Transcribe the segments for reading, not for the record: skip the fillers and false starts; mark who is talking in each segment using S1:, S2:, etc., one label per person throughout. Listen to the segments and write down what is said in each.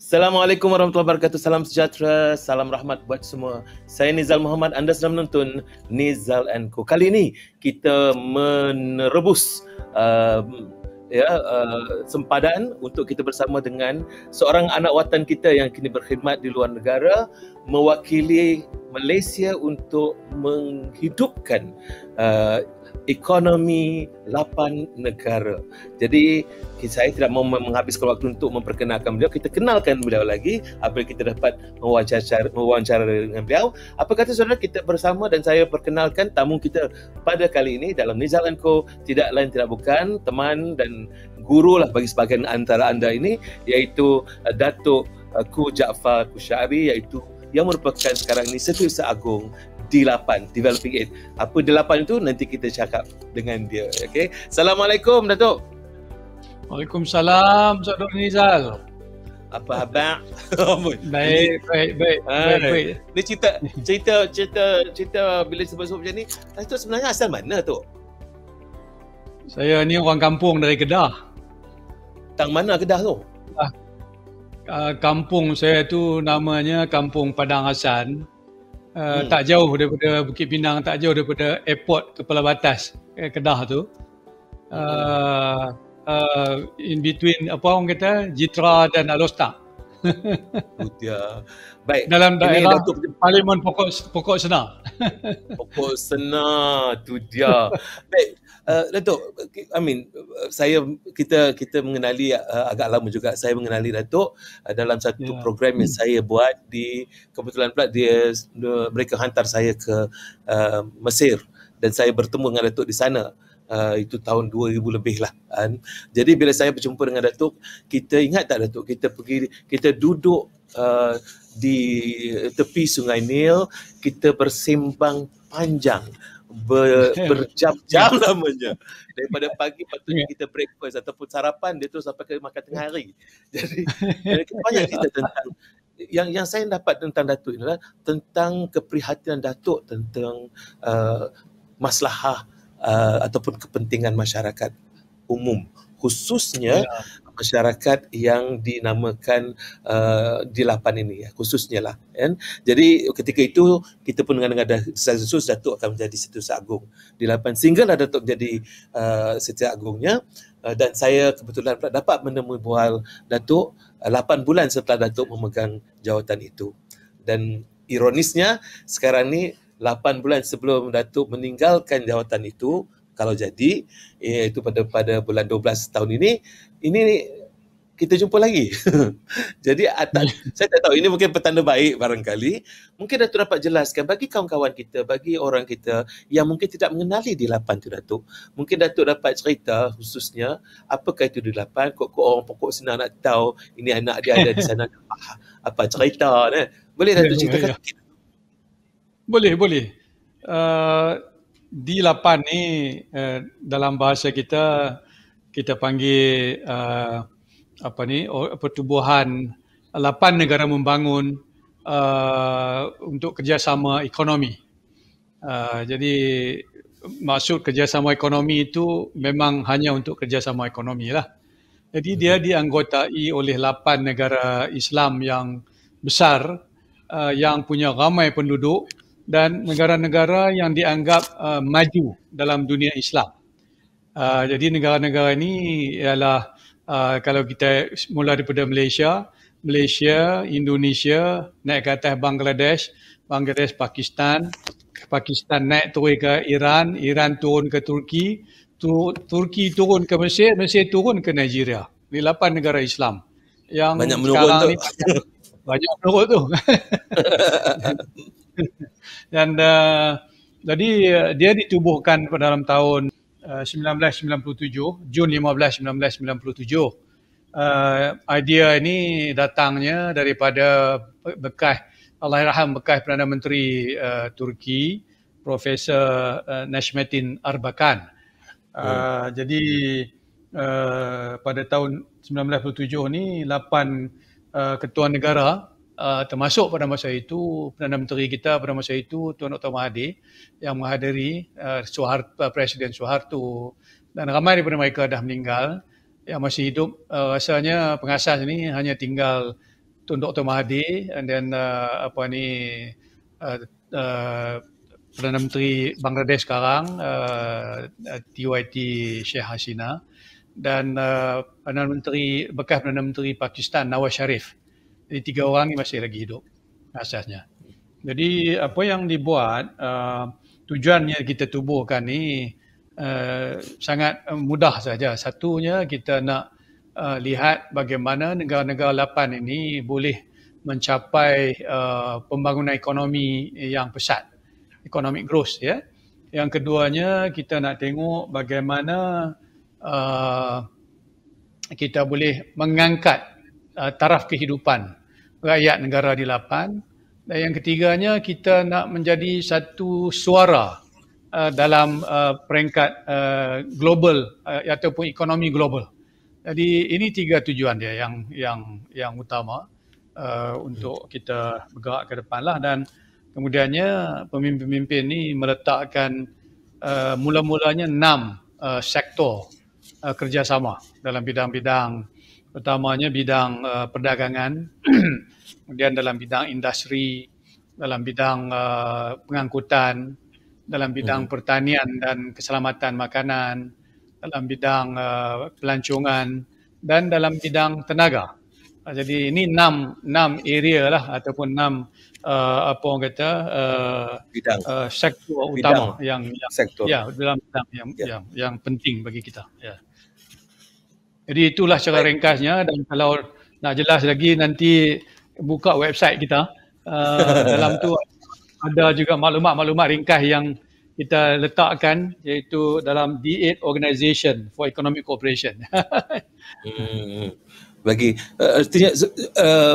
S1: Assalamualaikum warahmatullahi wabarakatuh. Salam sejahtera, salam rahmat buat semua. Saya Nizal Muhammad. Anda sedang menonton Nizal & Co. Kali ini kita menerebus sempadan untuk kita bersama dengan seorang anak watan kita yang kini berkhidmat di luar negara, mewakili Malaysia untuk menghidupkan ekonomi 8 negara. Jadi saya tidak mahu menghabiskan waktu untuk memperkenalkan beliau. Kita kenalkan beliau lagi apabila kita dapat mewawancara dengan beliau. Apa kata saudara, kita bersama dan saya perkenalkan tamu kita pada kali ini dalam Nizal & Co. Tidak lain tidak bukan teman dan guru lah bagi sebahagian antara anda ini, iaitu Datuk Ku Jaafar Kusyari, iaitu yang merupakan sekarang ini Setiausaha Agung D8, Developing Aid. Apa D8 itu nanti kita cakap dengan dia. Okay? Assalamualaikum Datuk.
S2: Waalaikumsalam Saudara Nizal.
S1: Apa khabar?
S2: Baik.
S1: Ni cerita bila sebut-sebut macam ni, Datuk sebenarnya asal mana tu?
S2: Saya ni orang kampung dari Kedah.
S1: Tang mana Kedah tu?
S2: Kampung saya tu namanya Kampung Padang Hasan. Tak jauh daripada Bukit Pinang, tak jauh daripada airport kepala batas Kedah tu. In between apa orang kata Jitra dan Alostak.
S1: Dia. Baik.
S2: Dalam daerah Parlimen Pokok Senar.
S1: Pokok Senar tu dia. Baik. Datuk, kita mengenali agak lama juga. Saya mengenali Datuk dalam satu program yang saya buat kebetulan pula mereka hantar saya ke Mesir dan saya bertemu dengan Datuk di sana. Itu tahun 2000 lebih lah kan. Jadi bila saya berjumpa dengan Datuk, kita ingat tak Datuk, kita duduk di tepi Sungai Nil, kita bersembang panjang berjam-jam lamanya. Daripada pagi patutnya kita breakfast ataupun sarapan, dia terus sampai ke makan tengah hari. Jadi banyak cerita tentang yang saya dapat tentang Datuk ini adalah tentang keprihatinan Datuk tentang maslahah ataupun kepentingan masyarakat umum, khususnya masyarakat yang dinamakan D8 ini ya, khususnya lah kan. Jadi ketika itu kita pun dengan secara khusus Datuk akan menjadi Setiausaha Agung D8, sehinggalah Datuk menjadi Setiausaha Agungnya, dan saya kebetulan dapat menemui bual Datuk 8 bulan setelah Datuk memegang jawatan itu. Dan ironisnya sekarang ni 8 bulan sebelum Datuk meninggalkan jawatan itu, kalau jadi, iaitu pada bulan 12 tahun ini kita jumpa lagi. Jadi saya tak tahu, ini mungkin petanda baik barangkali. Mungkin Datuk dapat jelaskan bagi kawan-kawan kita, bagi orang kita yang mungkin tidak mengenali D8 tu Datuk. Mungkin Datuk dapat cerita khususnya apakah itu D8, kok orang Pokok Senar nak tahu ini anak dia ada di sana. Apa cerita ni? Boleh Datuk ceritakan?
S2: Boleh. D8 ni dalam bahasa kita panggil pertubuhan 8 negara membangun untuk kerjasama ekonomi. Jadi maksud kerjasama ekonomi itu memang hanya untuk kerjasama ekonomi lah. Jadi dia dianggotai oleh 8 negara Islam yang besar, yang punya ramai penduduk, dan negara-negara yang dianggap maju dalam dunia Islam. Jadi negara-negara ini ialah kalau kita mula daripada Malaysia, Indonesia, naik ke atas Bangladesh, Pakistan naik turun ke Iran turun ke Turki, Turki turun ke Mesir turun ke Nigeria. Ini 8 negara Islam yang
S1: banyak menurun tu.
S2: Banyak menurut tu. Dan jadi dia ditubuhkan pada dalam tahun 1997, Jun 15, 1997. Idea ini datangnya daripada bekas Perdana Menteri Turki, Profesor Necmettin Erbakan. Jadi pada tahun 1997 ni 8 ketua negara, termasuk pada masa itu Perdana Menteri kita pada masa itu Tuan Dr. Mahathir yang menghadiri, Presiden Soeharto, dan ramai daripada mereka dah meninggal. Yang masih hidup rasanya pengasas ini hanya tinggal Tun Dr. Mahathir, and then uh, Perdana Menteri Bangladesh sekarang, TYT Sheikh Hasina, dan bekas Perdana Menteri Pakistan Nawaz Sharif. Jadi 3 orang ini masih lagi hidup asasnya. Jadi apa yang dibuat, tujuannya kita tubuhkan ni sangat mudah saja. Satunya kita nak lihat bagaimana negara-negara 8 ini boleh mencapai pembangunan ekonomi yang pesat, economic growth, ya. Yang keduanya kita nak tengok bagaimana kita boleh mengangkat taraf kehidupan rakyat negara di 8. Dan yang ketiganya kita nak menjadi satu suara dalam peringkat global ataupun ekonomi global. Jadi ini 3 tujuan dia yang utama untuk kita bergerak ke depan lah. Dan kemudiannya pemimpin-pemimpin ni meletakkan mula-mulanya 6 sektor kerjasama dalam bidang-bidang, pertamanya bidang perdagangan, kemudian dalam bidang industri, dalam bidang pengangkutan, dalam bidang pertanian dan keselamatan makanan, dalam bidang pelancongan, dan dalam bidang tenaga. Jadi ini 6 area lah, ataupun 6 apa orang kata sektor utama yang sektor. Ya, dalam bidang yang penting bagi kita. Ya. Jadi itulah secara ringkasnya, dan kalau nak jelas lagi nanti buka website kita. Dalam tu ada juga maklumat-maklumat ringkas yang kita letakkan, iaitu dalam D8 Organisation for Economic Cooperation.
S1: Bagi artinya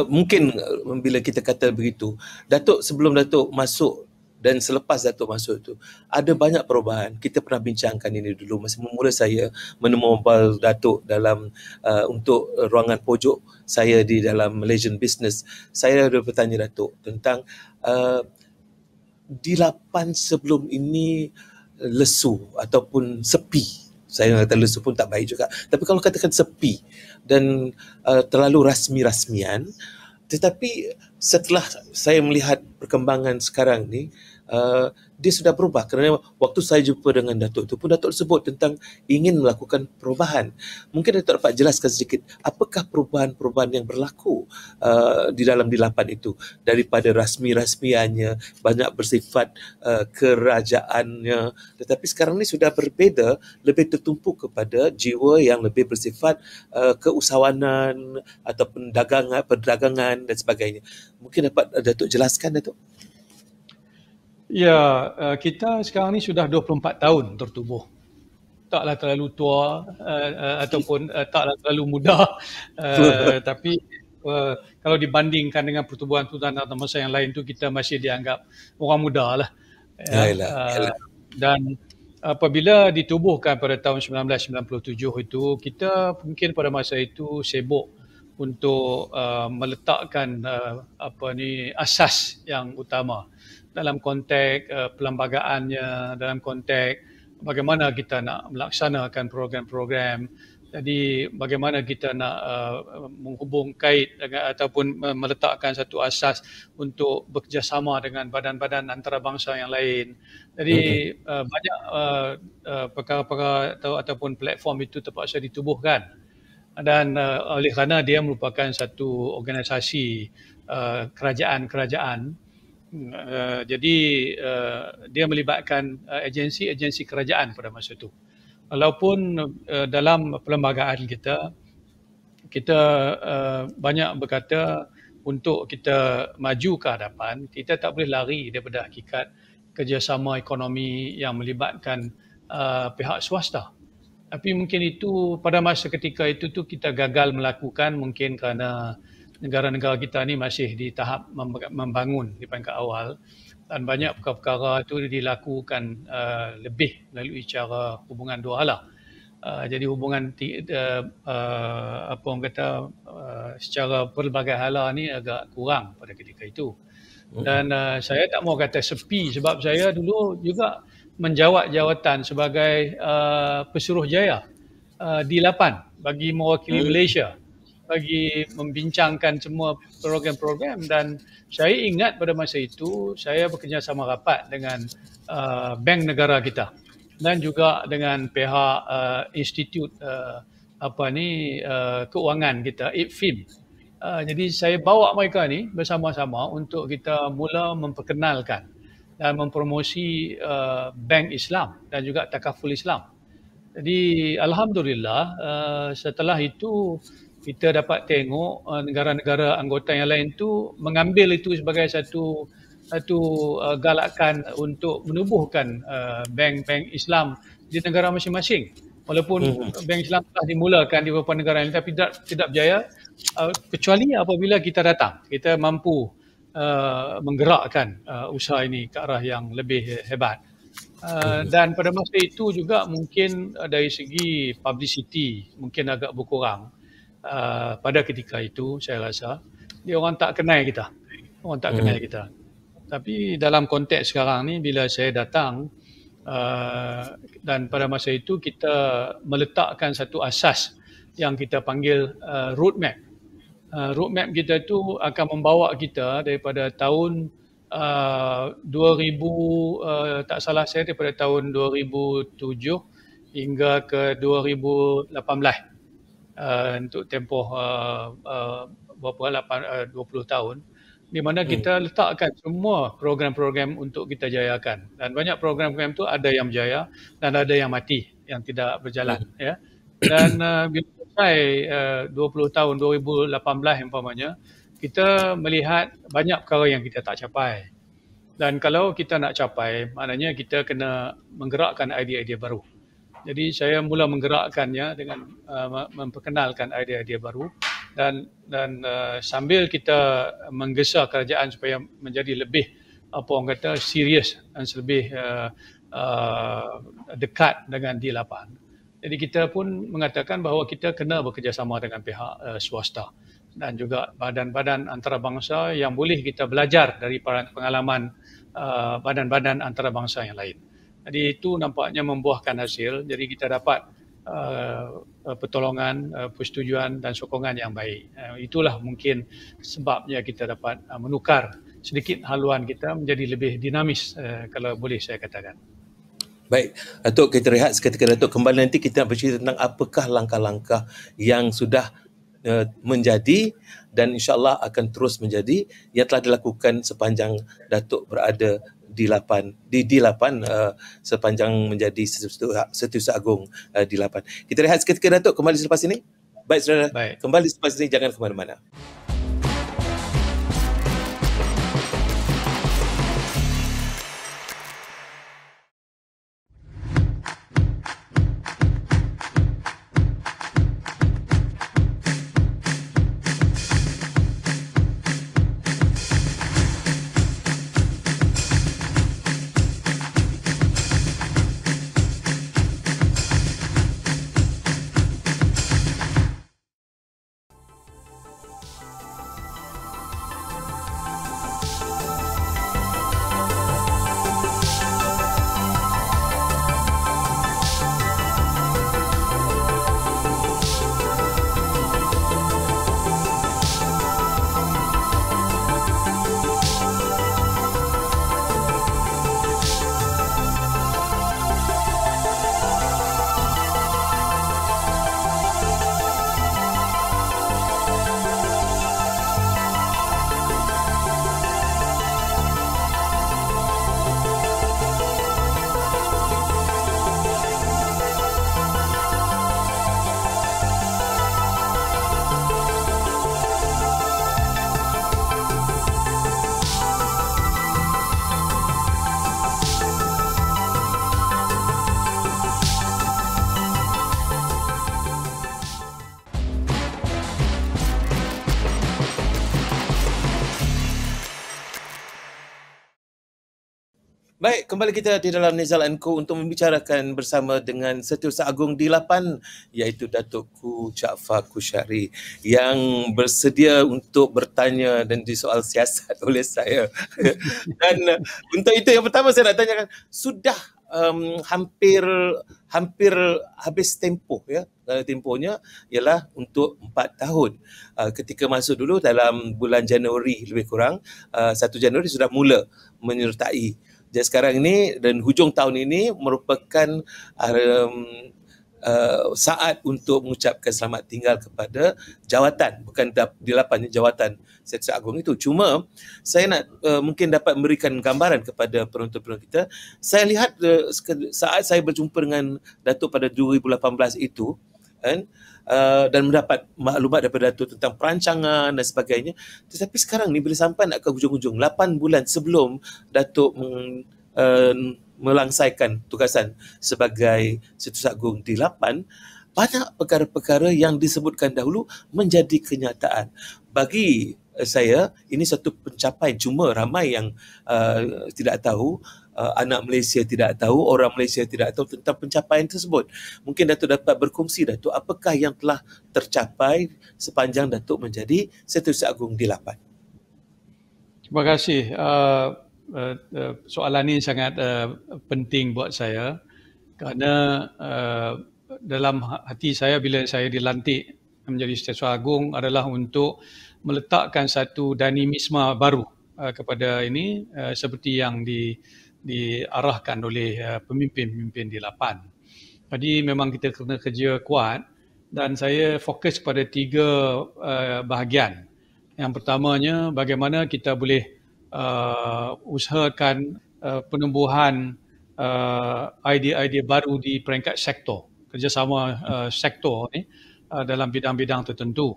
S1: mungkin bila kita kata begitu, Datuk, sebelum Datuk masuk dan selepas Datuk masuk tu, ada banyak perubahan. Kita pernah bincangkan ini dulu masa mula saya menemui Datuk dalam untuk ruangan pojok saya di dalam Malaysian Business. Saya ada bertanya Datuk tentang di 8 sebelum ini lesu ataupun sepi. Saya kata lesu pun tak baik juga. Tapi kalau katakan sepi dan terlalu rasmi-rasmian, tetapi setelah saya melihat perkembangan sekarang ni, dia sudah berubah. Kerana waktu saya jumpa dengan Datuk itu pun Datuk sebut tentang ingin melakukan perubahan. Mungkin Datuk dapat jelaskan sedikit apakah perubahan-perubahan yang berlaku di dalam D8 itu, daripada rasmi-rasmiannya, banyak bersifat kerajaannya, tetapi sekarang ni sudah berbeza, lebih tertumpu kepada jiwa yang lebih bersifat keusahawanan ataupun perdagangan dan sebagainya. Mungkin dapat Datuk jelaskan, Datuk?
S2: Ya, kita sekarang ni sudah 24 tahun tertubuh. Taklah terlalu tua ataupun taklah terlalu muda. Tapi kalau dibandingkan dengan pertubuhan-pertubuhan atau masa yang lain tu, kita masih dianggap orang muda lah. Dan apabila ditubuhkan pada tahun 1997 itu, kita mungkin pada masa itu sibuk untuk meletakkan asas yang utama dalam konteks perlembagaannya, dalam konteks bagaimana kita nak melaksanakan program-program. Jadi bagaimana kita nak menghubung kait ataupun meletakkan satu asas untuk bekerjasama dengan badan-badan antarabangsa yang lain. Jadi banyak perkara-perkara ataupun platform itu terpaksa ditubuhkan. Dan oleh kerana dia merupakan satu organisasi kerajaan-kerajaan, jadi dia melibatkan agensi-agensi kerajaan pada masa itu. Walaupun dalam perlembagaan kita banyak berkata untuk kita maju ke hadapan, kita tak boleh lari daripada hakikat kerjasama ekonomi yang melibatkan pihak swasta. Tapi mungkin itu pada masa ketika itu tu kita gagal melakukan, mungkin kerana negara-negara kita ni masih di tahap membangun di peringkat awal, dan banyak perkara-perkara itu dilakukan lebih melalui cara hubungan dua arah. Jadi hubungan apa orang kata secara pelbagai hala ni agak kurang pada ketika itu. Dan saya tak mau kata sepi, sebab saya dulu juga menjawat jawatan sebagai pesuruhjaya di 8 bagi mewakili Malaysia bagi membincangkan semua program-program, dan saya ingat pada masa itu saya bekerjasama rapat dengan bank negara kita dan juga dengan pihak institut keuangan kita, IPFIM. Jadi saya bawa mereka ni bersama-sama untuk kita mula memperkenalkan dan mempromosi bank Islam dan juga takaful Islam. Jadi alhamdulillah setelah itu kita dapat tengok negara-negara anggota yang lain tu mengambil itu sebagai satu galakan untuk menubuhkan bank-bank Islam di negara masing-masing. Walaupun bank Islam telah dimulakan di beberapa negara lain, tapi tidak berjaya, kecuali apabila kita datang, kita mampu menggerakkan usaha ini ke arah yang lebih hebat. Dan pada masa itu juga mungkin dari segi publicity mungkin agak berkurang pada ketika itu. Saya rasa dia orang tak kenal kita, tapi dalam konteks sekarang ni, bila saya datang dan pada masa itu kita meletakkan satu asas yang kita panggil roadmap. Roadmap kita itu akan membawa kita daripada tahun 2000, tak salah saya, daripada tahun 2007 hingga ke 2018 untuk tempoh 20 tahun, di mana kita letakkan semua program-program untuk kita jayakan. Dan banyak program-program itu ada yang berjaya dan ada yang mati, yang tidak berjalan. Ya. Dan bila selesai 20 tahun, 2018 umpamanya, kita melihat banyak perkara yang kita tak capai. Dan kalau kita nak capai, maknanya kita kena menggerakkan idea-idea baru. Jadi saya mula menggerakkannya dengan memperkenalkan idea-idea baru dan sambil kita menggesa kerajaan supaya menjadi lebih serius dan lebih dekat dengan D8. Jadi kita pun mengatakan bahawa kita kena bekerjasama dengan pihak swasta dan juga badan-badan antarabangsa yang boleh kita belajar dari pengalaman badan-badan antarabangsa yang lain. Jadi itu nampaknya membuahkan hasil. Jadi kita dapat pertolongan, persetujuan dan sokongan yang baik. Itulah mungkin sebabnya kita dapat menukar sedikit haluan kita menjadi lebih dinamis, kalau boleh saya katakan.
S1: Baik, Datuk, kita rehat seketika, Datuk. Kembali nanti kita bercerita tentang apakah langkah-langkah yang sudah menjadi dan insyaAllah akan terus menjadi yang telah dilakukan sepanjang Datuk berada di D8 sepanjang menjadi Setiausaha Agung D8. Kita rehat seketika, Datuk, kembali selepas ini. Baik, saudara. Kembali selepas ini, jangan ke mana-mana. Baik, kembali kita di dalam Nizal & Co untuk membicarakan bersama dengan Setiausaha Agung D8 iaitu Datuk Ku Jaafar Khusyari yang bersedia untuk bertanya dan disoal siasat oleh saya. Dan untuk itu yang pertama saya nak tanyakan, sudah hampir habis tempoh ya tempohnya ialah untuk 4 tahun. Ketika masuk dulu dalam bulan Januari lebih kurang, 1 Januari sudah mula menyertai. Jadi sekarang ini dan hujung tahun ini merupakan saat untuk mengucapkan selamat tinggal kepada jawatan, bukan delapan jawatan Setiausaha Agong itu. Cuma saya nak mungkin dapat memberikan gambaran kepada penonton-penonton kita. Saya lihat saat saya berjumpa dengan Datuk pada 2018 itu, kan, dan mendapat maklumat daripada Datuk tentang perancangan dan sebagainya. Tetapi sekarang ni bila sampai nak ke hujung-hujung 8 bulan sebelum Datuk melangsaikan tugasan sebagai Setiausaha Agong di Lapan, banyak perkara-perkara yang disebutkan dahulu menjadi kenyataan. Bagi saya ini satu pencapaian, cuma ramai yang tidak tahu, anak Malaysia tidak tahu, orang Malaysia tidak tahu tentang pencapaian tersebut. Mungkin Datuk dapat berkongsi, Datuk, apakah yang telah tercapai sepanjang Datuk menjadi Setiausaha Agong di Lapan?
S2: Terima kasih. Soalan ini sangat penting buat saya kerana dalam hati saya bila saya dilantik menjadi Setiausaha Agong adalah untuk meletakkan satu dinamisme baru kepada ini seperti yang diarahkan oleh pemimpin-pemimpin di Lapan. Jadi memang kita kena kerja kuat dan saya fokus pada 3 bahagian. Yang pertamanya bagaimana kita boleh usahakan penumbuhan idea-idea baru di peringkat sektor, kerjasama sektor ni dalam bidang-bidang tertentu.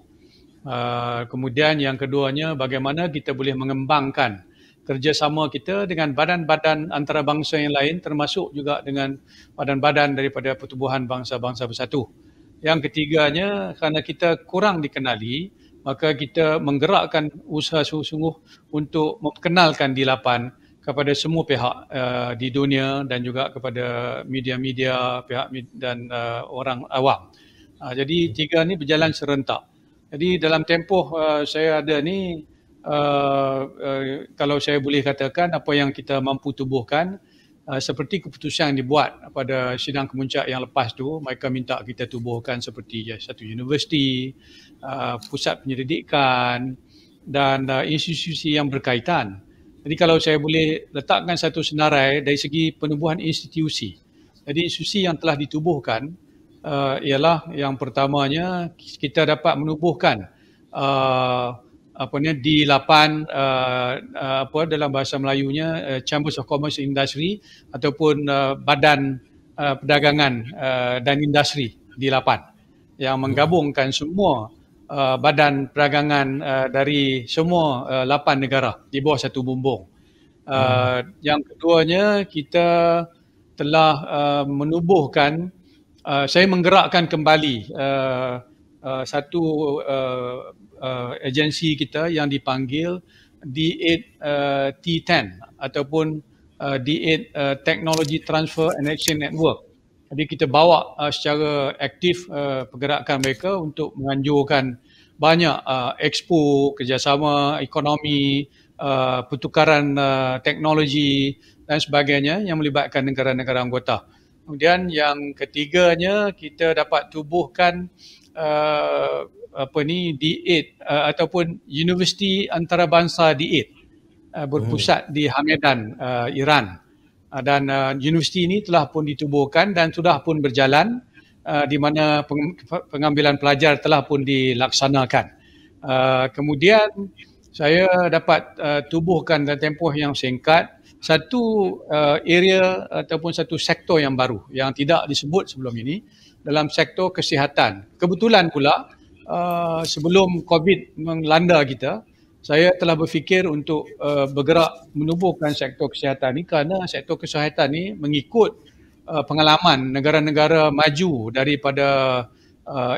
S2: Kemudian yang keduanya bagaimana kita boleh mengembangkan kerjasama kita dengan badan-badan antarabangsa yang lain, termasuk juga dengan badan-badan daripada Pertubuhan Bangsa-Bangsa Bersatu. Yang ketiganya, kerana kita kurang dikenali, maka kita menggerakkan usaha sungguh-sungguh untuk memperkenalkan di Lapan kepada semua pihak di dunia dan juga kepada media-media pihak dan orang awam. Jadi 3 ni berjalan serentak. Jadi dalam tempoh saya ada ni, kalau saya boleh katakan apa yang kita mampu tubuhkan, seperti keputusan yang dibuat pada sidang kemuncak yang lepas tu, mereka minta kita tubuhkan seperti satu universiti, pusat penyelidikan dan institusi yang berkaitan. Jadi kalau saya boleh letakkan satu senarai dari segi penubuhan institusi. Jadi institusi yang telah ditubuhkan ialah yang pertamanya kita dapat menubuhkan di Lapan, dalam bahasa Melayunya Chambers of Commerce and Industry ataupun Badan Perdagangan dan Industri di Lapan yang menggabungkan semua badan perdagangan dari semua 8 negara di bawah satu bumbung. Yang keduanya kita telah menubuhkan, saya menggerakkan kembali satu agensi kita yang dipanggil D8 T10 ataupun D8 Technology Transfer and Exchange Network. Jadi kita bawa secara aktif pergerakan mereka untuk menganjurkan banyak expo, kerjasama ekonomi, pertukaran teknologi dan sebagainya yang melibatkan negara-negara anggota. Kemudian yang ketiganya kita dapat tubuhkan D8 ataupun Universiti Antarabangsa D8 berpusat di Hamadan, Iran. Dan universiti ini telah pun ditubuhkan dan sudah pun berjalan, di mana pengambilan pelajar telah pun dilaksanakan. Kemudian saya dapat tubuhkan dalam tempoh yang singkat satu area ataupun satu sektor yang baru yang tidak disebut sebelum ini dalam sektor kesihatan. Kebetulan pula sebelum COVID melanda kita, saya telah berfikir untuk bergerak menubuhkan sektor kesihatan ini kerana sektor kesihatan ini mengikut pengalaman negara-negara maju daripada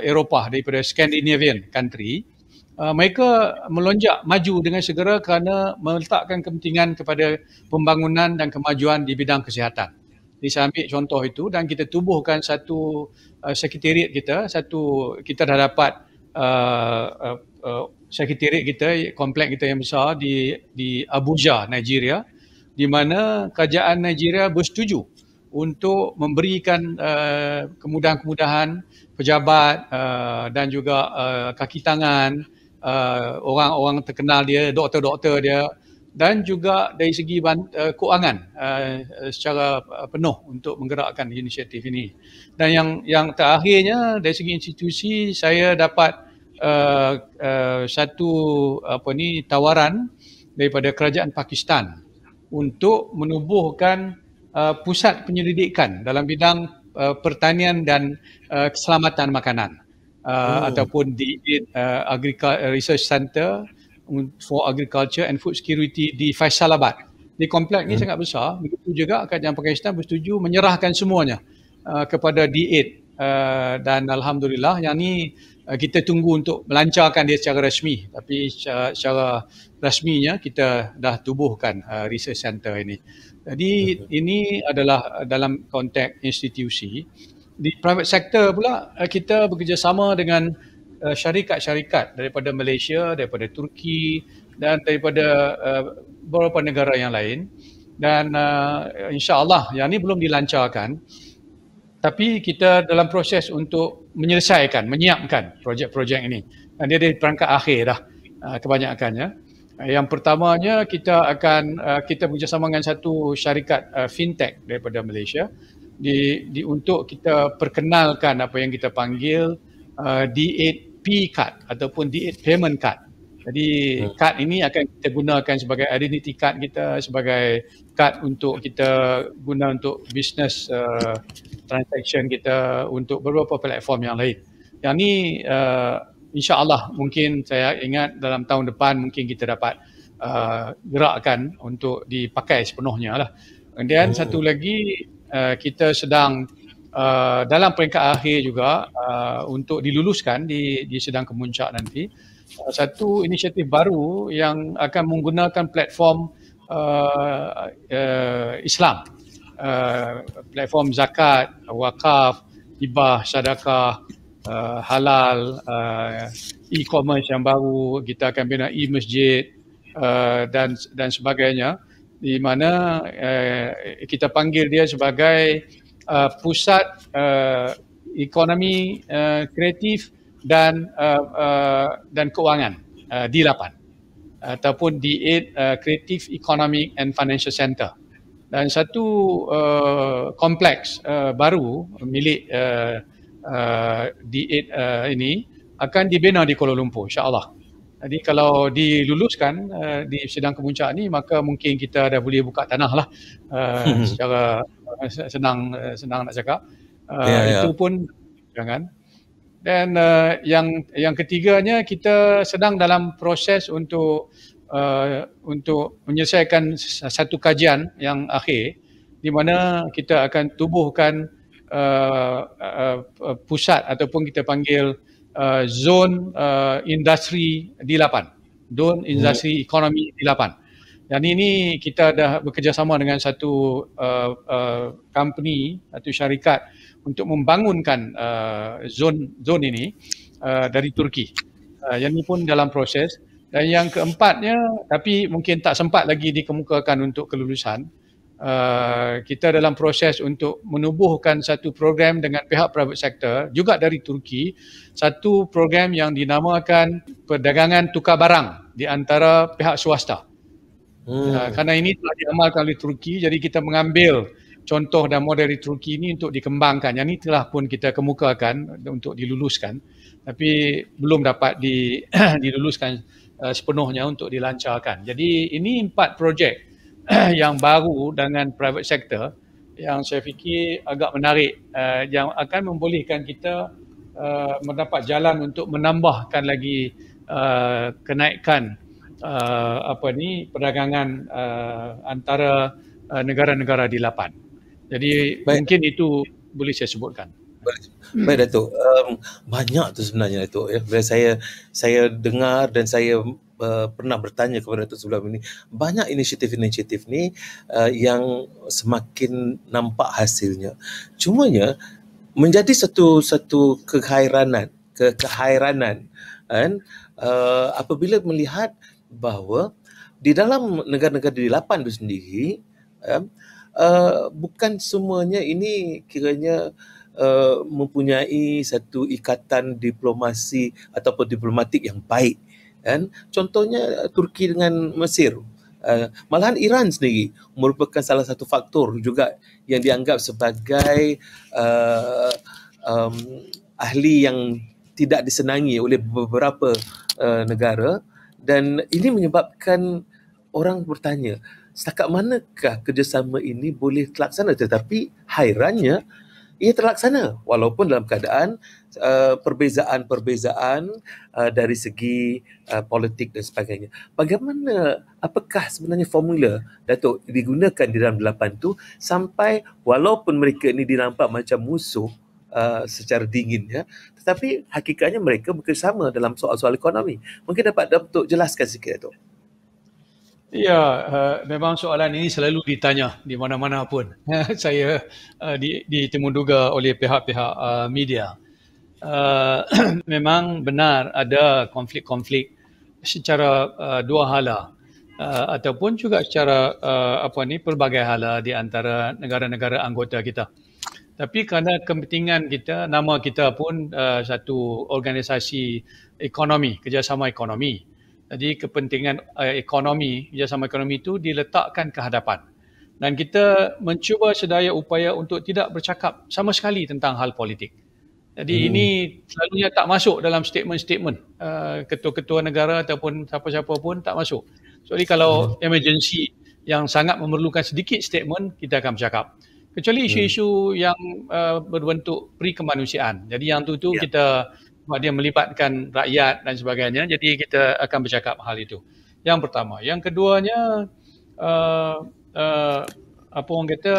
S2: Eropah, daripada Scandinavian country. Mereka melonjak maju dengan segera kerana meletakkan kepentingan kepada pembangunan dan kemajuan di bidang kesihatan. Jadi saya ambil contoh itu dan kita tubuhkan satu sekretariat kita, kita dah dapat sekretariat kita, kompleks kita yang besar di Abuja, Nigeria, di mana kerajaan Nigeria bersetuju untuk memberikan kemudahan-kemudahan pejabat dan juga kaki tangan, orang-orang terkenal dia, doktor-doktor dia, dan juga dari segi kewangan secara penuh untuk menggerakkan inisiatif ini. Dan yang terakhirnya dari segi institusi, saya dapat satu tawaran daripada kerajaan Pakistan untuk menubuhkan pusat penyelidikan dalam bidang pertanian dan keselamatan makanan ataupun di Research Center for Agriculture and Food Security di Faisalabad. Di kompleks ini sangat besar. Begitu juga kerajaan Pakistan bersetuju menyerahkan semuanya kepada D8 dan alhamdulillah yang ni kita tunggu untuk melancarkan dia secara rasmi, tapi secara rasminya kita dah tubuhkan research center ini. Jadi ini adalah dalam konteks institusi. Di private sector pula kita bekerjasama dengan syarikat-syarikat daripada Malaysia, daripada Turki dan daripada beberapa negara yang lain, dan insya-Allah yang ni belum dilancarkan, tapi kita dalam proses untuk menyelesaikan, menyiapkan projek-projek ini. Dan dia di perangkat akhir dah kebanyakannya. Yang pertamanya kita bekerjasama dengan satu syarikat fintech daripada Malaysia untuk kita perkenalkan apa yang kita panggil D8P card ataupun D8 payment card. Jadi kad ini akan kita gunakan sebagai identity card kita, sebagai kad untuk kita guna untuk business transaction kita, untuk beberapa platform yang lain. Yang ni insya-Allah mungkin saya ingat dalam tahun depan mungkin kita dapat gerakkan untuk dipakai sepenuhnya lah. Kemudian satu lagi kita sedang dalam peringkat akhir juga untuk diluluskan di sidang kemuncak nanti, satu inisiatif baru yang akan menggunakan platform Islam, platform zakat, wakaf, hibah, sedekah, halal, e-commerce yang baru. Kita akan bina e-masjid dan sebagainya, di mana kita panggil dia sebagai pusat ekonomi kreatif dan kewangan D8 ataupun D8 Creative Economic and Financial Center. Dan satu kompleks baru milik D8 ini akan dibina di Kuala Lumpur, insya-Allah. Jadi kalau diluluskan di sidang kemuncak ni, maka mungkin kita dah boleh buka tanah lah secara senang nak cakap. Itu pun jangan. Dan yang ketiganya, kita sedang dalam proses untuk menyelesaikan satu kajian yang akhir, di mana kita akan tubuhkan pusat ataupun kita panggil zone industri D8, zone industri ekonomi D8. Dan ini kita dah bekerjasama dengan satu company atau syarikat untuk membangunkan zone ini dari Turki. Yang ini pun dalam proses. Dan yang keempatnya, tapi mungkin tak sempat lagi dikemukakan untuk kelulusan, kita dalam proses untuk menubuhkan satu program dengan pihak private sector juga dari Turki, satu program yang dinamakan perdagangan tukar barang di antara pihak swasta. Kerana ini telah diamalkan oleh Turki, jadi kita mengambil contoh dan model dari Turki ini untuk dikembangkan. Yang ini telah pun kita kemukakan untuk diluluskan, tapi belum dapat diluluskan sepenuhnya untuk dilancarkan. Jadi ini 4 projek yang baru dengan private sector yang saya fikir agak menarik, yang akan membolehkan kita mendapat jalan untuk menambahkan lagi kenaikan perdagangan antara negara-negara D8. Jadi mungkin itu boleh saya sebutkan.
S1: Baik Datuk, banyak tu sebenarnya Datuk ya. Bila saya dengar dan saya pernah bertanya kepada Datuk sebelum ini, banyak inisiatif-inisiatif ni yang semakin nampak hasilnya. Cumanya menjadi satu keheranan kan, apabila melihat bahawa di dalam negara-negara D8 itu sendiri bukan semuanya ini kiranya mempunyai satu ikatan diplomasi ataupun diplomatik yang baik, kan? Contohnya Turki dengan Mesir. Malahan Iran sendiri merupakan salah satu faktor juga yang dianggap sebagai uh, um, ahli yang tidak disenangi oleh beberapa negara, dan ini menyebabkan orang bertanya setakat manakah kerjasama ini boleh terlaksana, tetapi hairannya ia terlaksana walaupun dalam keadaan perbezaan-perbezaan dari segi politik dan sebagainya. Apakah sebenarnya formula Datuk digunakan di dalam 8 tu sampai walaupun mereka ini dinampak macam musuh secara dingin, ya, tetapi hakikatnya mereka bekerjasama dalam soal-soal ekonomi. Mungkin dapat Datuk jelaskan sikit, Datuk.
S2: Ya, memang soalan ini selalu ditanya di mana-mana pun. Saya ditemuduga oleh pihak-pihak media. Memang benar ada konflik-konflik secara dua hala, ataupun juga secara pelbagai hala di antara negara-negara anggota kita. Tapi kerana kepentingan kita, nama kita pun satu organisasi ekonomi, kerjasama ekonomi. Jadi kepentingan ekonomi, kerjasama ekonomi itu diletakkan ke hadapan. Dan kita mencuba sedaya upaya untuk tidak bercakap sama sekali tentang hal politik. Jadi ini selalunya tak masuk dalam statement-statement ketua-ketua negara ataupun siapa-siapa pun tak masuk. Jadi kalau emergency yang sangat memerlukan sedikit statement, kita akan bercakap. Kecuali isu-isu yang berbentuk pre-kemanusiaan. Jadi yang tu kita dia melibatkan rakyat dan sebagainya, jadi kita akan bercakap hal itu. Yang pertama. Yang keduanya, apa orang kata,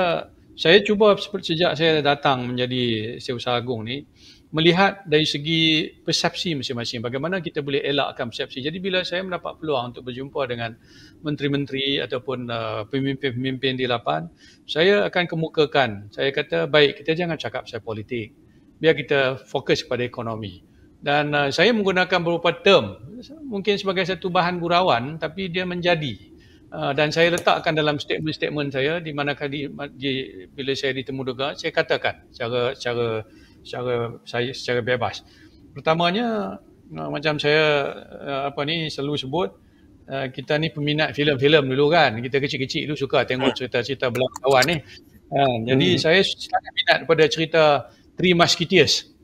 S2: saya cuba sejak saya datang menjadi Setiausaha Agung ni, melihat dari segi persepsi masing-masing, bagaimana kita boleh elakkan persepsi. Jadi bila saya mendapat peluang untuk berjumpa dengan menteri-menteri ataupun pemimpin-pemimpin di lapan, saya akan kemukakan, saya kata baik, kita jangan cakap pasal politik, biar kita fokus pada ekonomi. Dan saya menggunakan beberapa term, mungkin sebagai satu bahan gurauan, tapi dia menjadi. Dan saya letakkan dalam statement-statement saya, di mana bila saya ditemuduga, saya katakan secara bebas. Pertamanya, macam saya selalu sebut, kita ni peminat filem-filem dulu kan. Kita kecil-kecil dulu suka tengok cerita-cerita belakawan ni. Jadi saya sangat minat pada cerita Three Musketeers.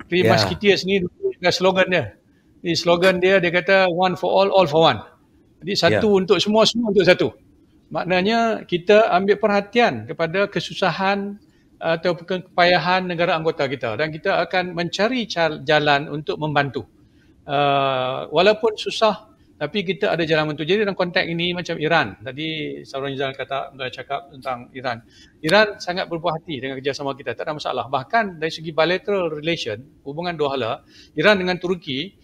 S2: Three Musketeers ni slogan dia. Di slogan dia kata one for all for one. Jadi satu untuk semua untuk satu. Maknanya kita ambil perhatian kepada kesusahan atau kepayahan negara anggota kita, dan kita akan mencari jalan untuk membantu. Walaupun susah, tapi kita ada jalan untuk. Jadi dalam konteks ini macam Iran. Tadi Saudara Nizal cakap tentang Iran. Iran sangat berbuah hati dengan kerjasama kita, tak ada masalah. Bahkan dari segi bilateral relation, hubungan dua hala, Iran dengan Turki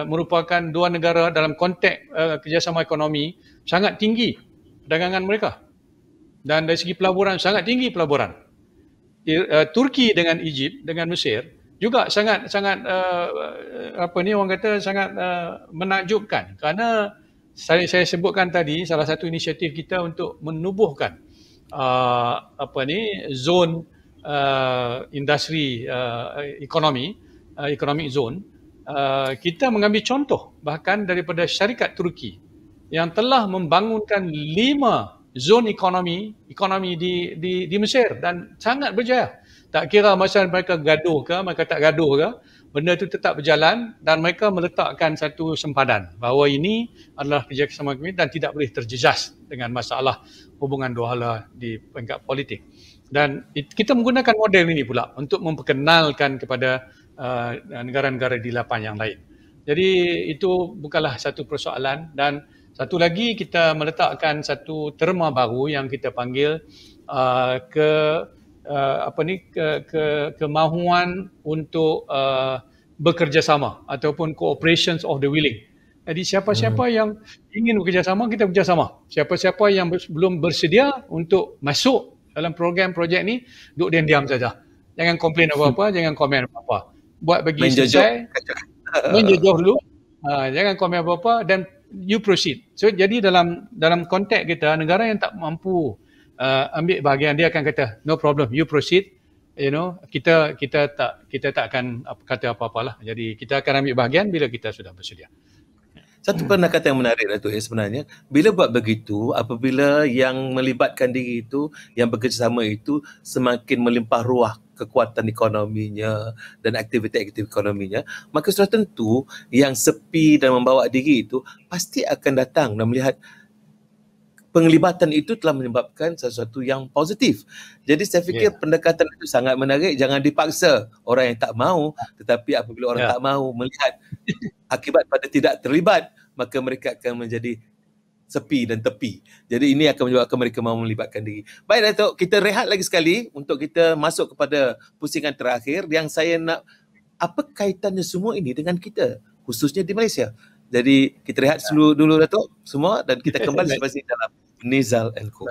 S2: merupakan dua negara dalam konteks kerjasama ekonomi sangat tinggi perdagangan mereka. Dan dari segi pelaburan sangat tinggi pelaburan. Turki dengan Egypt, dengan Mesir juga sangat orang kata sangat menakjubkan, kerana saya sebutkan tadi salah satu inisiatif kita untuk menubuhkan zon industri ekonomi, economic zone. Kita mengambil contoh bahkan daripada syarikat Turki yang telah membangunkan 5 zon ekonomi di Mesir dan sangat berjaya. Tak kira masa mereka gaduh ke, mereka tak gaduh ke, benda itu tetap berjalan, dan mereka meletakkan satu sempadan bahawa ini adalah kerjasama kami dan tidak boleh terjejas dengan masalah hubungan dua hala di peringkat politik. Dan kita menggunakan model ini pula untuk memperkenalkan kepada negara-negara di lapan yang lain. Jadi itu bukanlah satu persoalan. Dan satu lagi, kita meletakkan satu terma baru yang kita panggil kemahuan untuk bekerjasama ataupun cooperations of the willing. Jadi siapa-siapa yang ingin bekerjasama, kita bekerjasama. Siapa-siapa yang belum bersedia untuk masuk dalam program projek ni, duduk diam-diam saja. Jangan komplain apa-apa, jangan komen apa-apa. Buat bagi selesai, menjejauh dulu, jangan komen apa-apa dan you proceed. So jadi dalam konteks kita, negara yang tak mampu ambil bahagian, dia akan kata no problem, you proceed, kita tak akan kata apa-apalah. Jadi kita akan ambil bahagian bila kita sudah bersedia.
S1: Satu pendekatan yang menarik Datuk sebenarnya, bila buat begitu, apabila yang melibatkan diri itu, yang bekerjasama itu semakin melimpah ruah kekuatan ekonominya dan aktiviti-aktiviti ekonominya, maka sudah tentu yang sepi dan membawa diri itu pasti akan datang dan melihat penglibatan itu telah menyebabkan sesuatu yang positif. Jadi saya fikir pendekatan itu sangat menarik. Jangan dipaksa orang yang tak mahu, tetapi apabila orang tak mahu melihat akibat pada tidak terlibat, maka mereka akan menjadi sepi dan tepi. Jadi ini akan menyebabkan mereka mahu melibatkan diri. Baik Datuk, kita rehat lagi sekali untuk kita masuk kepada pusingan terakhir yang saya nak, apa kaitannya semua ini dengan kita, khususnya di Malaysia. Jadi kita rehat dulu Datuk semua, dan kita kembali selepas ini dalam Nizal and Co.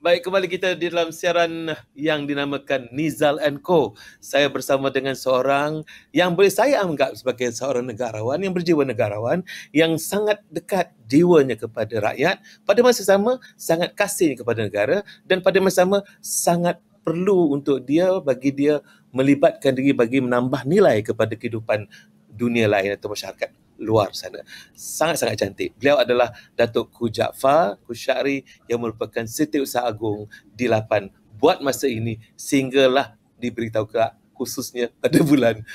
S1: Baik, kembali kita di dalam siaran yang dinamakan Nizal and Co. Saya bersama dengan seorang yang boleh saya anggap sebagai seorang negarawan, yang berjiwa negarawan, yang sangat dekat jiwanya kepada rakyat, pada masa sama sangat kasih kepada negara, dan pada masa sama sangat perlu untuk dia, bagi dia melibatkan diri bagi menambah nilai kepada kehidupan dunia lain atau masyarakat luar sana. Sangat-sangat cantik. Beliau adalah Datuk Koo Jaafar Khusyari yang merupakan Setiausaha Agung di Lapan buat masa ini sehinggalah diberitahu khususnya pada bulan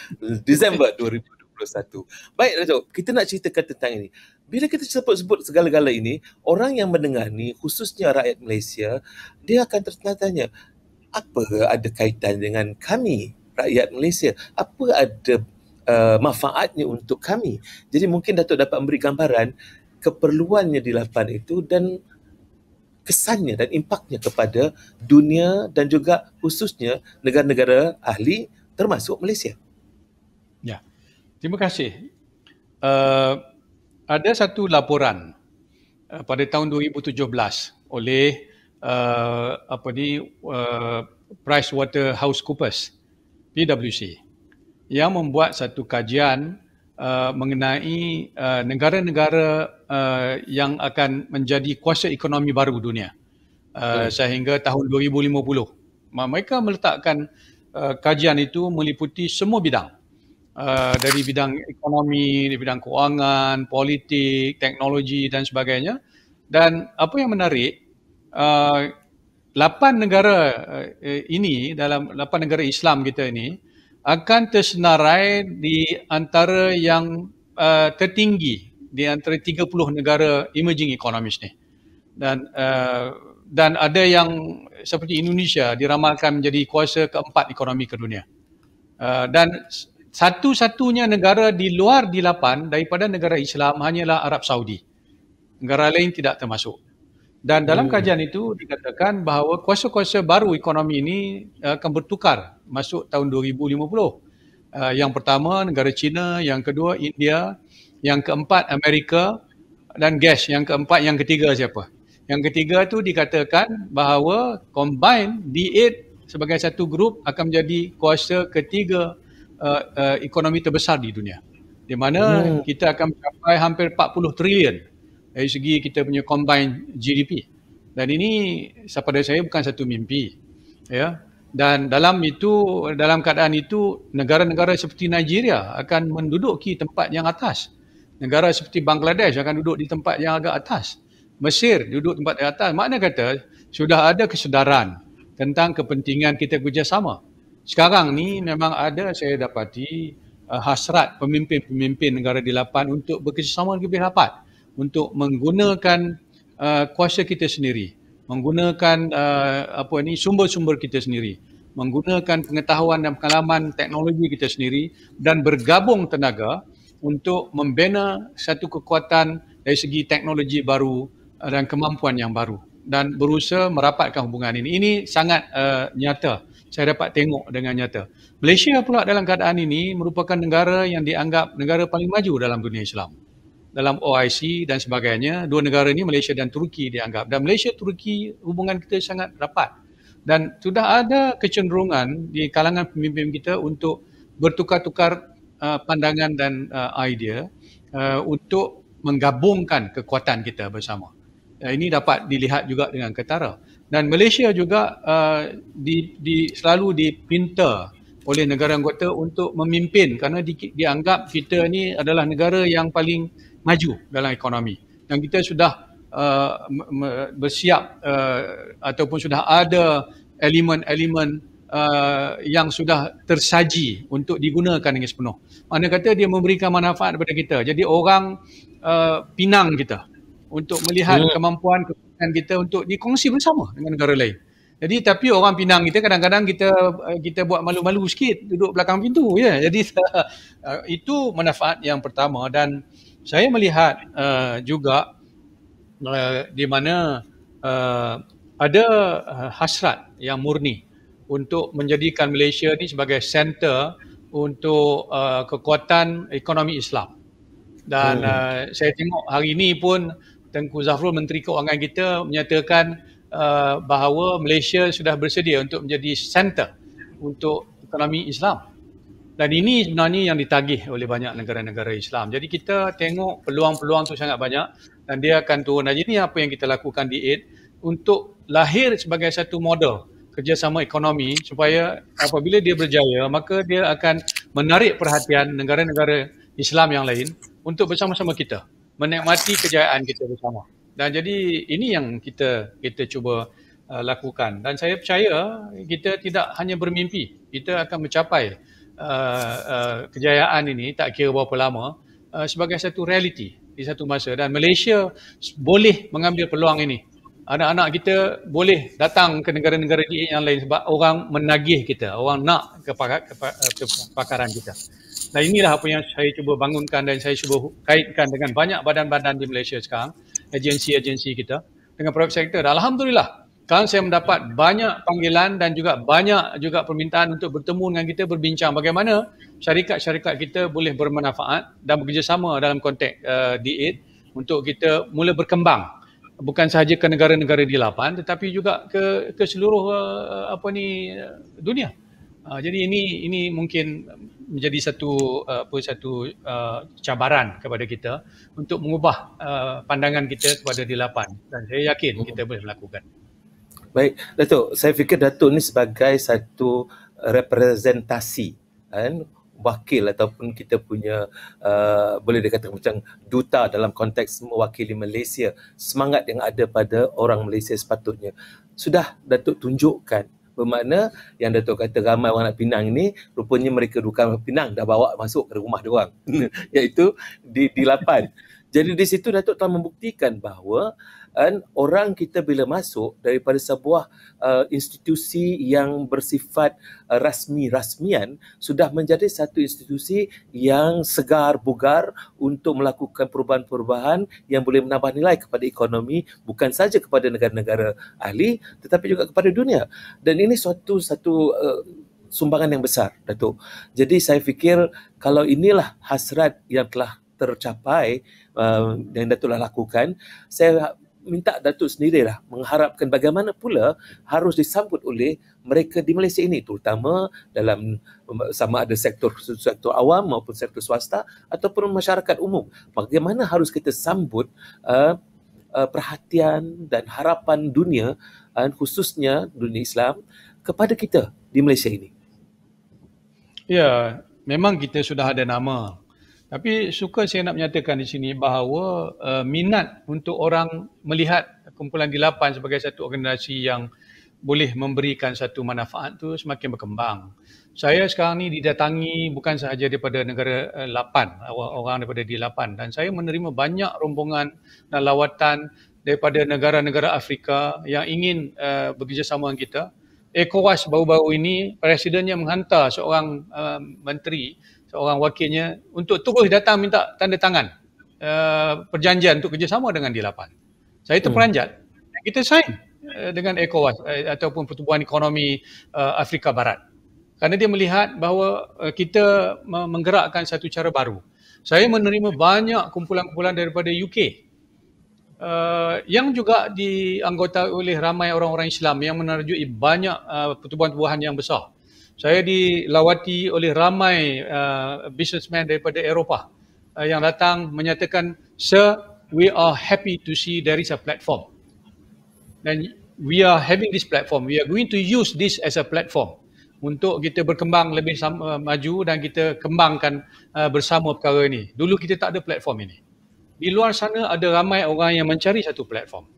S1: Disember 2021. Baik Datuk, kita nak ceritakan tentang ini. Bila kita sebut segala-gala ini, orang yang mendengar ni, khususnya rakyat Malaysia, dia akan tertanya-tanya, apa ada kaitan dengan kami, rakyat Malaysia? Apa ada manfaatnya untuk kami? Jadi mungkin Datuk dapat memberi gambaran keperluannya di Lapan itu dan kesannya dan impaknya kepada dunia dan juga khususnya negara-negara ahli termasuk Malaysia.
S2: Ya, terima kasih. Ada satu laporan pada tahun 2017 oleh PricewaterhouseCoopers, PwC, yang membuat satu kajian mengenai negara-negara yang akan menjadi kuasa ekonomi baru dunia sehingga tahun 2050. Mereka meletakkan kajian itu meliputi semua bidang, dari bidang ekonomi, dari bidang kewangan, politik, teknologi dan sebagainya. Dan apa yang menarik, 8 negara ini, dalam 8 negara Islam kita ini, akan tersenarai di antara yang tertinggi di antara 30 negara emerging economies ni. Dan ada yang seperti Indonesia diramalkan menjadi kuasa keempat ekonomi ke dunia. Dan satu-satunya negara di luar di Lapan daripada negara Islam hanyalah Arab Saudi. Negara lain tidak termasuk. Dan dalam kajian itu dikatakan bahawa kuasa-kuasa baru ekonomi ini akan bertukar masuk tahun 2050. Yang pertama negara China, yang kedua India, yang keempat Amerika, dan guess yang keempat, yang ketiga siapa? Yang ketiga tu dikatakan bahawa combine D8 sebagai satu grup akan menjadi kuasa ketiga ekonomi terbesar di dunia, di mana kita akan mencapai hampir 40 trilion dari segi kita punya combine GDP. Dan ini pada saya bukan satu mimpi, ya. Dan dalam keadaan itu negara-negara seperti Nigeria akan menduduki tempat yang atas. Negara seperti Bangladesh akan duduk di tempat yang agak atas. Mesir duduk tempat yang atas. Makna kata sudah ada kesedaran tentang kepentingan kita kerjasama. Sekarang ni memang ada, saya dapati hasrat pemimpin-pemimpin negara D8 untuk bekerjasama lebih rapat untuk menggunakan kuasa kita sendiri, menggunakan sumber-sumber kita sendiri, menggunakan pengetahuan dan pengalaman teknologi kita sendiri dan bergabung tenaga untuk membina satu kekuatan dari segi teknologi baru dan kemampuan yang baru dan berusaha merapatkan hubungan ini. Ini sangat nyata. Saya dapat tengok dengan nyata. Malaysia pula dalam keadaan ini merupakan negara yang dianggap negara paling maju dalam dunia Islam. Dalam OIC dan sebagainya, dua negara ini Malaysia dan Turki dianggap. Dan Malaysia-Turki hubungan kita sangat rapat. Dan sudah ada kecenderungan di kalangan pemimpin kita untuk bertukar-tukar pandangan dan idea untuk menggabungkan kekuatan kita bersama. Ini dapat dilihat juga dengan ketara. Dan Malaysia juga selalu dipinta oleh negara anggota untuk memimpin kerana dianggap kita ni adalah negara yang paling maju dalam ekonomi. Dan kita sudah bersiap ataupun sudah ada elemen-elemen yang sudah tersaji untuk digunakan dengan sepenuh. Mana kata dia memberikan manfaat kepada kita. Jadi orang pinang kita untuk melihat kemampuan kita untuk dikongsi bersama dengan negara lain. Jadi tapi orang pinang kita kadang-kadang kita buat malu-malu sikit duduk belakang pintu, ya. Jadi itu manfaat yang pertama. Dan saya melihat juga di mana ada hasrat yang murni untuk menjadikan Malaysia ni sebagai center untuk kekuatan ekonomi Islam. Dan saya tengok hari ini pun Tengku Zafrul, Menteri Keuangan kita, menyatakan bahawa Malaysia sudah bersedia untuk menjadi center untuk ekonomi Islam. Dan ini sebenarnya yang ditagih oleh banyak negara-negara Islam. Jadi kita tengok peluang-peluang tu sangat banyak dan dia akan turun. Dan ini apa yang kita lakukan di AID untuk lahir sebagai satu model kerjasama ekonomi supaya apabila dia berjaya, maka dia akan menarik perhatian negara-negara Islam yang lain untuk bersama-sama kita menikmati kejayaan kita bersama. Dan jadi ini yang kita cuba lakukan. Dan saya percaya kita tidak hanya bermimpi, kita akan mencapai kejayaan ini tak kira berapa lama sebagai satu realiti di satu masa. Dan Malaysia boleh mengambil peluang ini. Anak-anak kita boleh datang ke negara-negara yang lain sebab orang menagih kita, orang nak kepakaran kita. Dan inilah apa yang saya cuba bangunkan dan saya cuba kaitkan dengan banyak badan-badan di Malaysia sekarang, agensi-agensi kita dengan private sector. Dan alhamdulillah, sekarang saya mendapat banyak panggilan dan juga banyak juga permintaan untuk bertemu dengan kita, berbincang bagaimana syarikat-syarikat kita boleh bermanfaat dan bekerjasama dalam konteks D8 untuk kita mula berkembang. Bukan sahaja ke negara-negara D8 tetapi juga ke seluruh dunia. Jadi ini mungkin menjadi satu cabaran kepada kita untuk mengubah pandangan kita kepada D8 dan saya yakin kita boleh melakukan.
S1: Baik, Datuk, saya fikir Datuk ni sebagai satu representasi kan, wakil ataupun kita punya boleh dikatakan macam duta dalam konteks mewakili Malaysia, semangat yang ada pada orang Malaysia sepatutnya sudah Datuk tunjukkan. Bermakna yang Datuk kata ramai orang nak pinang ni, rupanya mereka bukan pinang dah bawa masuk ke rumah diorang iaitu di D8. Jadi di situ Datuk telah membuktikan bahawa orang kita bila masuk daripada sebuah institusi yang bersifat rasmian sudah menjadi satu institusi yang segar bugar untuk melakukan perubahan-perubahan yang boleh menambah nilai kepada ekonomi, bukan saja kepada negara-negara ahli tetapi juga kepada dunia. Dan ini satu sumbangan yang besar, Datuk. Jadi saya fikir kalau inilah hasrat yang telah tercapai yang Datuk telah lakukan, saya minta Datuk sendirilah mengharapkan bagaimana pula harus disambut oleh mereka di Malaysia ini, terutama dalam sama ada sektor awam maupun sektor swasta ataupun masyarakat umum. Bagaimana harus kita sambut perhatian dan harapan dunia, khususnya dunia Islam, kepada kita di Malaysia ini?
S2: Ya, memang kita sudah ada nama. Tapi suka saya nak menyatakan di sini bahawa minat untuk orang melihat kumpulan D8 sebagai satu organisasi yang boleh memberikan satu manfaat tu semakin berkembang. Saya sekarang ni didatangi bukan sahaja daripada negara 8, orang daripada D8, dan saya menerima banyak rombongan dan lawatan daripada negara-negara Afrika yang ingin bekerjasama dengan kita. ECOWAS baru-baru ini presidennya menghantar seorang menteri, seorang wakilnya untuk terus datang minta tanda tangan perjanjian untuk kerjasama dengan D8. Saya terperanjat. Kita sign dengan ECOWAS ataupun Pertubuhan Ekonomi Afrika Barat. Kerana dia melihat bahawa kita menggerakkan satu cara baru. Saya menerima banyak kumpulan-kumpulan daripada UK yang juga dianggotai oleh ramai orang-orang Islam yang menerjui banyak pertubuhan-pertubuhan yang besar. Saya dilawati oleh ramai businessman daripada Eropah yang datang menyatakan, "Sir, we are happy to see there is a platform. And we are having this platform. We are going to use this as a platform untuk kita berkembang lebih maju dan kita kembangkan bersama perkara ini. Dulu kita tak ada platform ini. Di luar sana ada ramai orang yang mencari satu platform.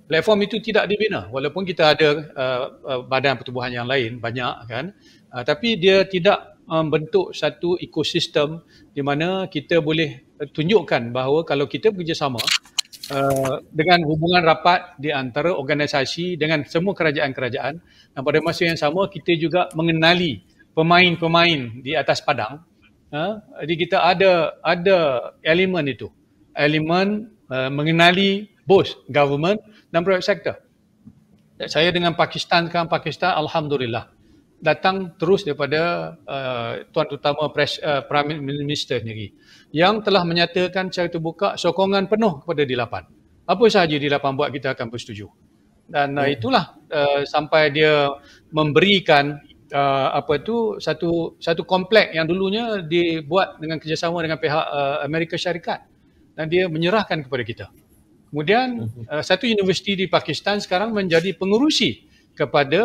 S2: Platform itu tidak dibina walaupun kita ada badan pertubuhan yang lain banyak kan, tapi dia tidak membentuk satu ekosistem di mana kita boleh tunjukkan bahawa kalau kita bekerjasama dengan hubungan rapat di antara organisasi dengan semua kerajaan-kerajaan, dan pada masa yang sama kita juga mengenali pemain-pemain di atas padang. Jadi kita ada elemen itu, elemen mengenali both government dan private sector. Saya dengan Pakistan sekarang, Pakistan alhamdulillah datang terus daripada Tuan Utama Prime Minister sendiri yang telah menyatakan secara terbuka sokongan penuh kepada D8. Apa sahaja D8 buat kita akan bersetuju. Dan itulah sampai dia memberikan satu komplek yang dulunya dibuat dengan kerjasama dengan pihak Amerika Syarikat dan dia menyerahkan kepada kita. Kemudian satu universiti di Pakistan sekarang menjadi pengurusi kepada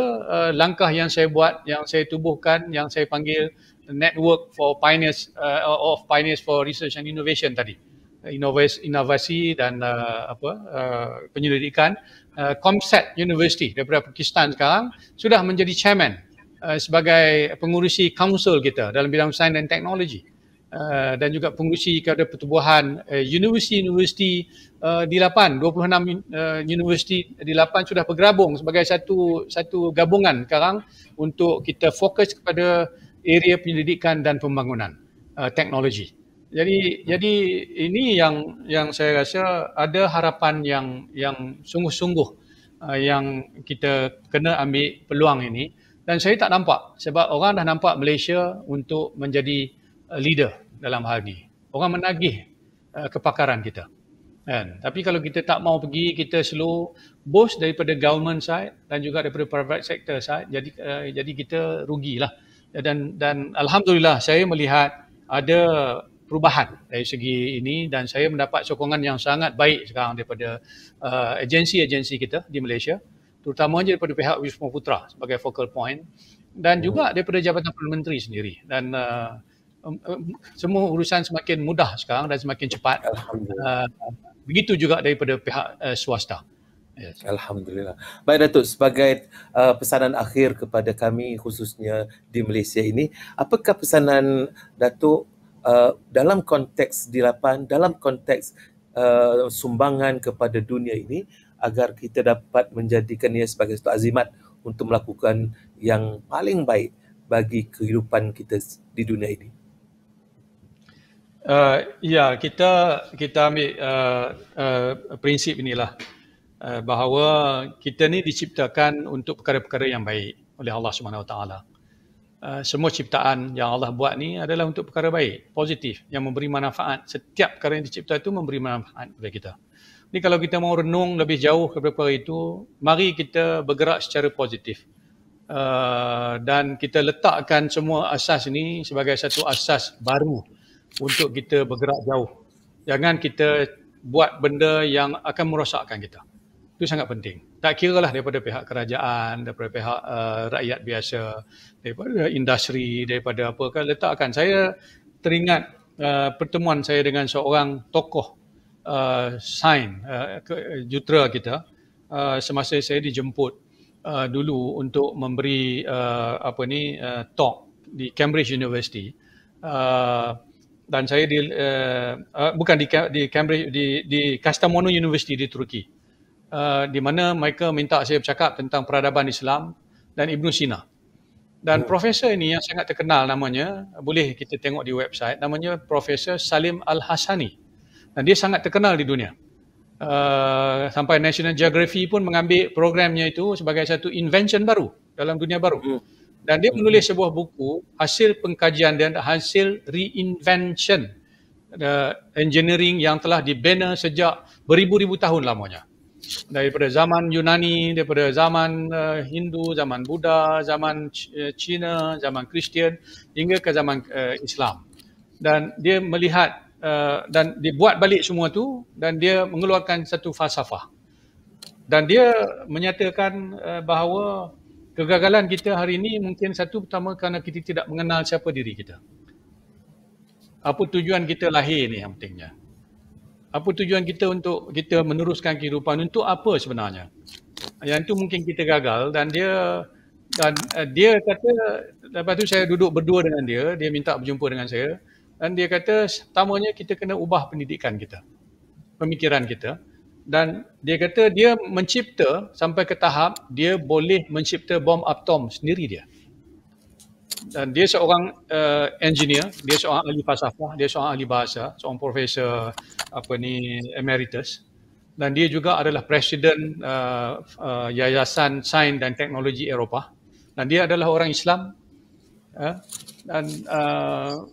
S2: langkah yang saya buat, yang saya tubuhkan, yang saya panggil Network for Pioneers of Pioneers for Research and Innovation tadi. Inovasi dan penyelidikan. Comsat University daripada Pakistan sekarang sudah menjadi chairman sebagai pengurusi council kita dalam bidang sains dan teknologi. Dan juga pengurusi kepada pertubuhan universiti D8, 26 universiti D8 sudah bergabung sebagai satu gabungan sekarang untuk kita fokus kepada area penyelidikan dan pembangunan teknologi. Jadi ini yang saya rasa ada harapan yang sungguh-sungguh yang kita kena ambil peluang ini, dan saya tak nampak sebab orang dah nampak Malaysia untuk menjadi leader dalam hal ini. Orang menagih kepakaran kita. Kan? Tapi kalau kita tak mau pergi, kita slow both daripada government side dan juga daripada private sector side, jadi kita rugilah. Dan alhamdulillah saya melihat ada perubahan dari segi ini dan saya mendapat sokongan yang sangat baik sekarang daripada agensi-agensi kita di Malaysia, terutamanya daripada pihak Wisma Putra sebagai focal point dan juga daripada Jabatan Perdana Menteri sendiri. Dan semua urusan semakin mudah sekarang dan semakin cepat. Begitu juga daripada pihak swasta.
S1: Yes. Alhamdulillah. Baik Datuk, sebagai pesanan akhir kepada kami khususnya di Malaysia ini, apakah pesanan Datuk dalam konteks D8, dalam konteks sumbangan kepada dunia ini agar kita dapat menjadikannya sebagai satu azimat untuk melakukan yang paling baik bagi kehidupan kita di dunia ini?
S2: Ya, kita ambil prinsip inilah bahawa kita ni diciptakan untuk perkara-perkara yang baik oleh Allah Subhanahu Wa Taala. semua ciptaan yang Allah buat ni adalah untuk perkara baik, positif, yang memberi manfaat. Setiap perkara yang dicipta itu memberi manfaat kepada kita. Jadi kalau kita mau renung lebih jauh kepada perkara itu, mari kita bergerak secara positif. Dan kita letakkan semua asas ini sebagai satu asas baru untuk kita bergerak jauh. Jangan kita buat benda yang akan merosakkan kita. Itu sangat penting. Tak kira lah daripada pihak kerajaan, daripada pihak rakyat biasa, daripada industri, daripada apa kan, letakkan. Saya teringat pertemuan saya dengan seorang tokoh sains, jutera kita, semasa saya dijemput dulu untuk memberi talk di Cambridge University. Dan saya bukan di Cambridge, di Kastamonu University di Turki. Di mana mereka minta saya bercakap tentang peradaban Islam dan Ibn Sina. Dan profesor ini yang sangat terkenal namanya, boleh kita tengok di website, namanya Profesor Salim Al-Hasani. Dan dia sangat terkenal di dunia. Sampai National Geographic pun mengambil programnya itu sebagai satu invention baru dalam dunia baru. Dan dia menulis sebuah buku hasil pengkajian dan hasil reinvention engineering yang telah dibina sejak beribu-ribu tahun lamanya. Daripada zaman Yunani, daripada zaman Hindu, zaman Buddha, zaman Cina, zaman Kristian hingga ke zaman Islam. Dan dia melihat dan dibuat balik semua tu dan dia mengeluarkan satu falsafah. Dan dia menyatakan bahawa kegagalan kita hari ini mungkin satu pertama kerana kita tidak mengenal siapa diri kita. Apa tujuan kita lahir ni yang pentingnya. Apa tujuan kita untuk kita meneruskan kehidupan, untuk apa sebenarnya? Yang itu mungkin kita gagal dan dia kata, lepas tu saya duduk berdua dengan dia minta berjumpa dengan saya dan dia kata pertamanya kita kena ubah pendidikan kita, pemikiran kita. Dan dia kata dia mencipta sampai ke tahap dia boleh mencipta bom atom sendiri dia. Dan dia seorang engineer, dia seorang ahli falsafah, dia seorang ahli bahasa, seorang profesor emeritus. Dan dia juga adalah presiden Yayasan Sains dan Teknologi Eropah. Dan dia adalah orang Islam.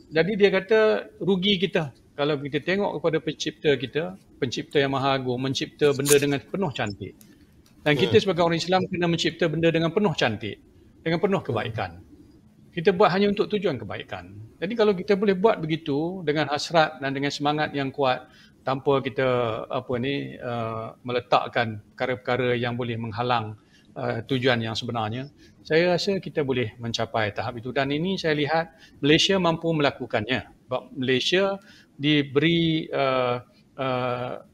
S2: Jadi dia kata rugi kita kalau kita tengok kepada pencipta kita, pencipta yang maha agung, mencipta benda dengan penuh cantik. Dan kita sebagai orang Islam kena mencipta benda dengan penuh cantik, dengan penuh kebaikan. Kita buat hanya untuk tujuan kebaikan. Jadi kalau kita boleh buat begitu dengan hasrat dan dengan semangat yang kuat tanpa kita meletakkan perkara-perkara yang boleh menghalang tujuan yang sebenarnya, saya rasa kita boleh mencapai tahap itu. Dan ini saya lihat Malaysia mampu melakukannya. Sebab Malaysia diberi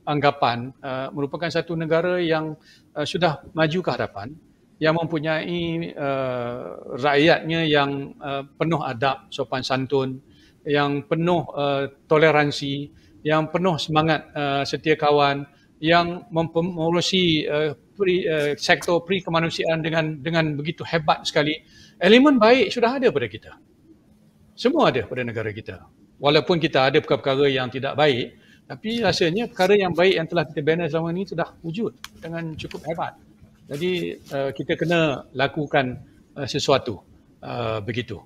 S2: anggapan merupakan satu negara yang sudah maju ke hadapan, yang mempunyai rakyatnya yang penuh adab, sopan santun, yang penuh toleransi, yang penuh semangat setia kawan, yang mengurusi sektor pre-kemanusiaan dengan begitu hebat sekali. Elemen baik sudah ada pada kita. Semua ada pada negara kita. Walaupun kita ada perkara-perkara yang tidak baik, tapi rasanya perkara yang baik yang telah kita bina selama ini sudah wujud dengan cukup hebat. Jadi kita kena lakukan sesuatu begitu.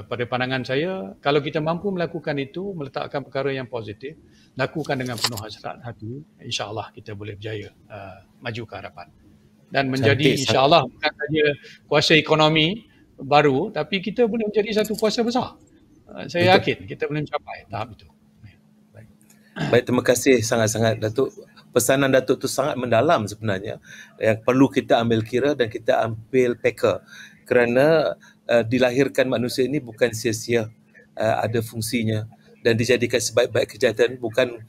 S2: Pada pandangan saya, kalau kita mampu melakukan itu, meletakkan perkara yang positif, lakukan dengan penuh hasrat hati, insya-Allah kita boleh berjaya maju ke hadapan. Dan menjadi insya-Allah bukan saja kuasa ekonomi baru, tapi kita boleh menjadi satu kuasa besar. Saya yakin kita boleh mencapai tahap itu.
S1: Baik, terima kasih sangat-sangat Datuk. Pesanan Datuk tu sangat mendalam sebenarnya, yang perlu kita ambil kira dan kita ambil peka, kerana dilahirkan manusia ini bukan sia-sia, ada fungsinya dan dijadikan sebaik-baik kejahatan bukan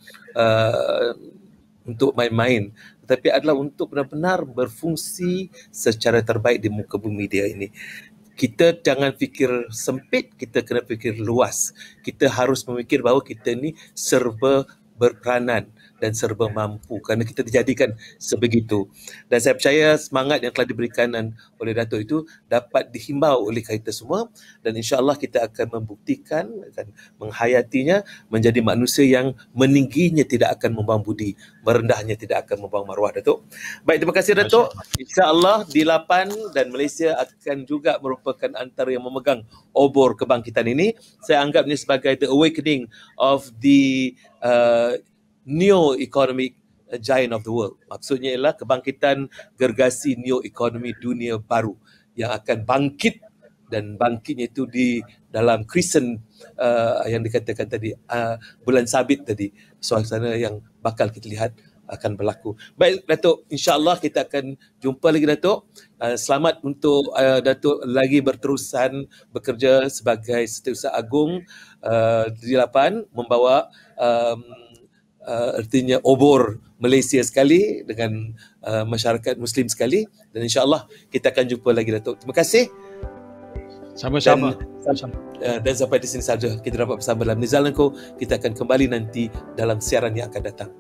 S1: untuk main-main, tetapi adalah untuk benar-benar berfungsi secara terbaik di muka bumi dia ini. Kita jangan fikir sempit, kita kena fikir luas. Kita harus memikir bahawa kita ni serba berperanan dan serba mampu kerana kita dijadikan sebegitu. Dan saya percaya semangat yang telah diberikan oleh Datuk itu dapat dihimbau oleh kita semua, dan insya-Allah kita akan membuktikan, akan menghayatinya menjadi manusia yang meningginya tidak akan membuang budi, merendahnya tidak akan membuang maruah, Datuk. Baik, terima kasih Datuk. Insya-Allah di Lapan dan Malaysia akan juga merupakan antara yang memegang obor kebangkitan ini. Saya anggap ini sebagai the awakening of the neo economic giant of the world. Maksudnya ialah kebangkitan gergasi neo ekonomi dunia baru yang akan bangkit, dan bangkitnya itu di dalam crescent yang dikatakan tadi, bulan sabit tadi, suasana yang bakal kita lihat akan berlaku. Baik Datuk, insya-Allah kita akan jumpa lagi Datuk. Selamat untuk Datuk lagi berterusan bekerja sebagai Setiausaha Agung di Lapan, membawa artinya obor Malaysia sekali dengan masyarakat Muslim sekali, dan insya-Allah kita akan jumpa lagi Datuk. Terima kasih.
S2: Sama-sama.
S1: Dan sampai di sini saja kita dapat bersama dalam Nizal Nko. Kita akan kembali nanti dalam siaran yang akan datang.